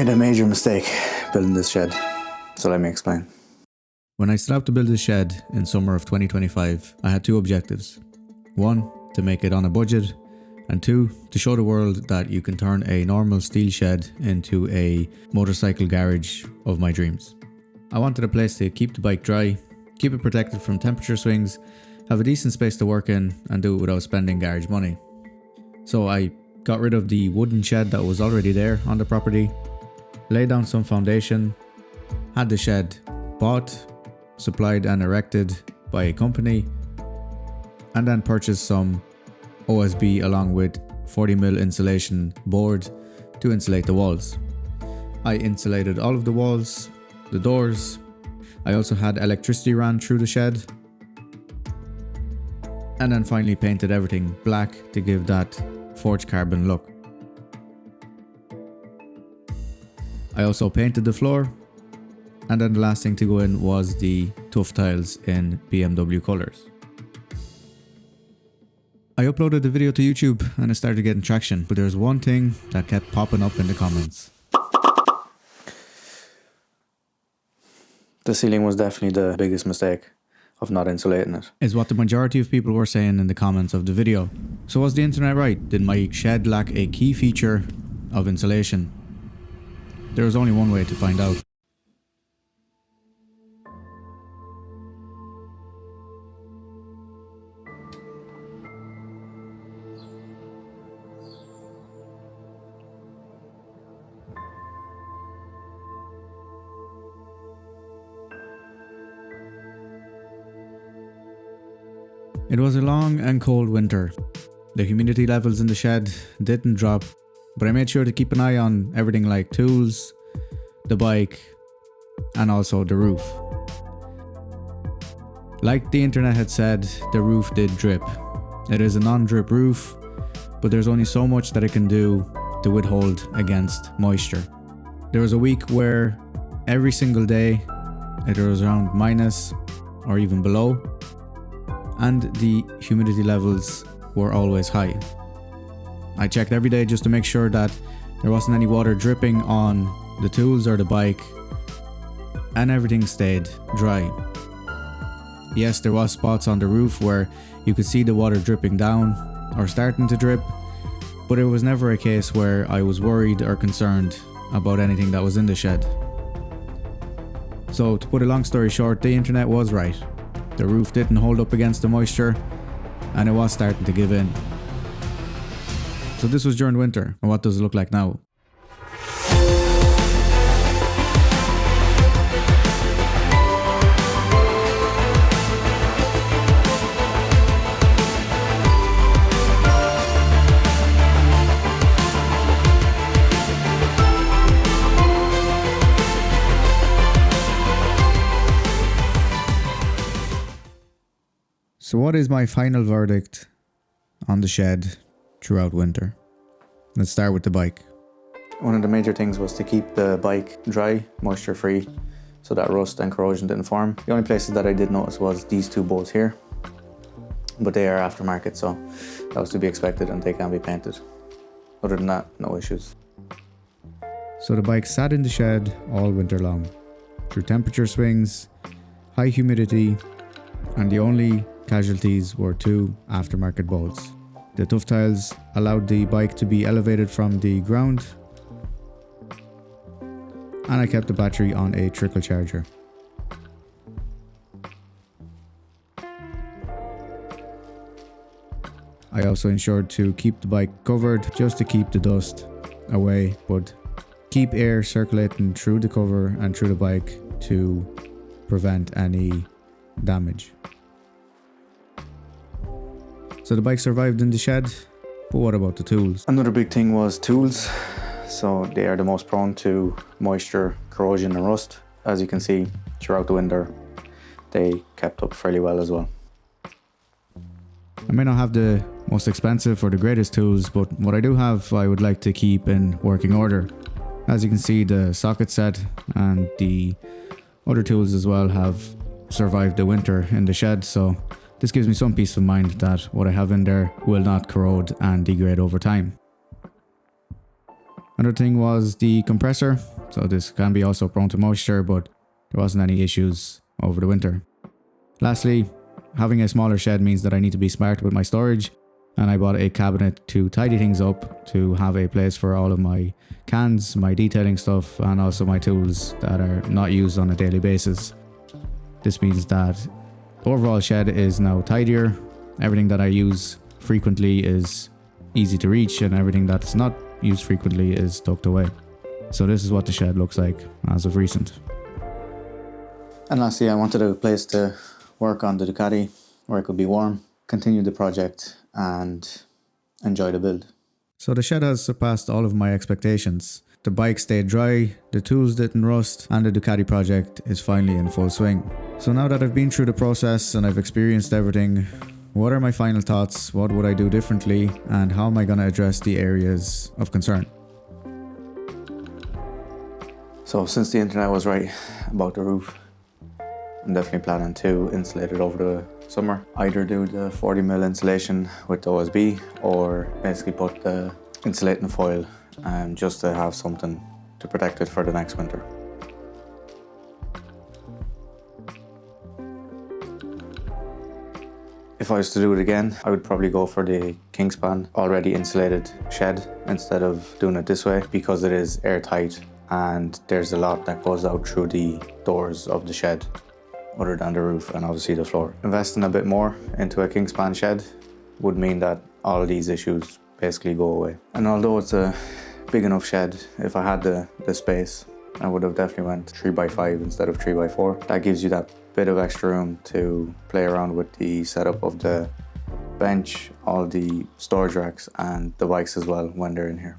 made a major mistake building this shed, so let me explain. When I set out to build this shed in summer of 2025, I had two objectives. One, to make it on a budget, and two, to show the world that you can turn a normal steel shed into a motorcycle garage of my dreams. I wanted a place to keep the bike dry, keep it protected from temperature swings, have a decent space to work in, and do it without spending garage money. So I got rid of the wooden shed that was already there on the property, laid down some foundation, had the shed bought, supplied and erected by a company, and then purchased some OSB along with 40mm insulation board to insulate the walls. I insulated all of the walls, the doors. I also had electricity ran through the shed, and then finally painted everything black to give that forged carbon look. I also painted the floor, and then the last thing to go in was the tuff tiles in BMW colours. I uploaded the video to YouTube and it started getting traction, but there's one thing that kept popping up in the comments. The ceiling was definitely the biggest mistake of not insulating it. Is what the majority of people were saying in the comments of the video. So was the internet right? Did my shed lack a key feature of insulation? There was only one way to find out. It was a long and cold winter. The humidity levels in the shed didn't drop, but I made sure to keep an eye on everything like tools, the bike, and also the roof. Like the internet had said, the roof did drip. It is a non-drip roof, but there's only so much that it can do to withhold against moisture. There was a week where every single day it was around minus or even below, and the humidity levels were always high. I checked every day just to make sure that there wasn't any water dripping on the tools or the bike, and everything stayed dry. Yes, there was spots on the roof where you could see the water dripping down or starting to drip, but it was never a case where I was worried or concerned about anything that was in the shed. So to put a long story short, the internet was right. The roof didn't hold up against the moisture, and it was starting to give in. So this was during winter, and what does it look like now? So what is my final verdict on the shed throughout winter? Let's start with the bike. One of the major things was to keep the bike dry, moisture free, so that rust and corrosion didn't form. The only places that I did notice was these two bolts here, but they are aftermarket, so that was to be expected and they can be painted. Other than that, no issues. So the bike sat in the shed all winter long, through temperature swings, high humidity, and the only casualties were two aftermarket bolts. The tuff tiles allowed the bike to be elevated from the ground, and I kept the battery on a trickle charger. I also ensured to keep the bike covered just to keep the dust away, but keep air circulating through the cover and through the bike to prevent any damage. So the bike survived in the shed, but what about the tools? Another big thing was tools. So they are the most prone to moisture, corrosion and rust. As you can see, throughout the winter, they kept up fairly well as well. I may not have the most expensive or the greatest tools, but what I do have, I would like to keep in working order. As you can see, the socket set and the other tools as well have survived the winter in the shed, so this gives me some peace of mind that what I have in there will not corrode and degrade over time. Another thing was the compressor. So this can be also prone to moisture, but there wasn't any issues over the winter. Lastly, having a smaller shed means that I need to be smart with my storage, and I bought a cabinet to tidy things up, to have a place for all of my cans, my detailing stuff, and also my tools that are not used on a daily basis. This means that the overall shed is now tidier. Everything that I use frequently is easy to reach, and everything that's not used frequently is tucked away. So this is what the shed looks like as of recent. And lastly, I wanted a place to work on the Ducati where it could be warm, continue the project and enjoy the build. So the shed has surpassed all of my expectations. The bike stayed dry, the tools didn't rust, and the Ducati project is finally in full swing. So now that I've been through the process and I've experienced everything, what are my final thoughts? What would I do differently? And how am I going to address the areas of concern? So since the internet was right about the roof, I'm definitely planning to insulate it over the summer. Either do the 40mm insulation with the OSB or basically put the insulating foil just to have something to protect it for the next winter. If I was to do it again, I would probably go for the Kingspan already insulated shed instead of doing it this way, because it is airtight and there's a lot that goes out through the doors of the shed other than the roof and obviously the floor. Investing a bit more into a Kingspan shed would mean that all these issues basically go away. And although it's a big enough shed, if I had the space, I would have definitely went 3x5 instead of 3x4. That gives you that bit of extra room to play around with the setup of the bench, all the storage racks and the bikes as well when they're in here.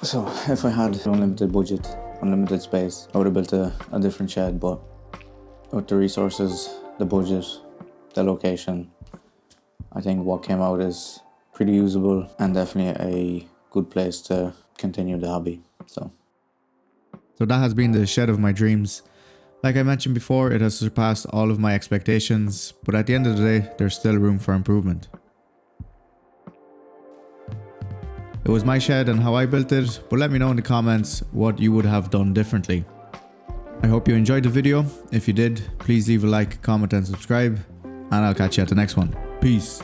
So if I had unlimited budget, unlimited space, I would have built a different shed, but with the resources, the budget, the location, I think what came out is pretty usable and definitely a good place to continue the hobby. So that has been the shed of my dreams. Like I mentioned before, it has surpassed all of my expectations, but at the end of the day, there's still room for improvement. It was my shed and how I built it, but let me know in the comments what you would have done differently. I hope you enjoyed the video. If you did, please leave a like, comment and subscribe, and I'll catch you at the next one. Peace.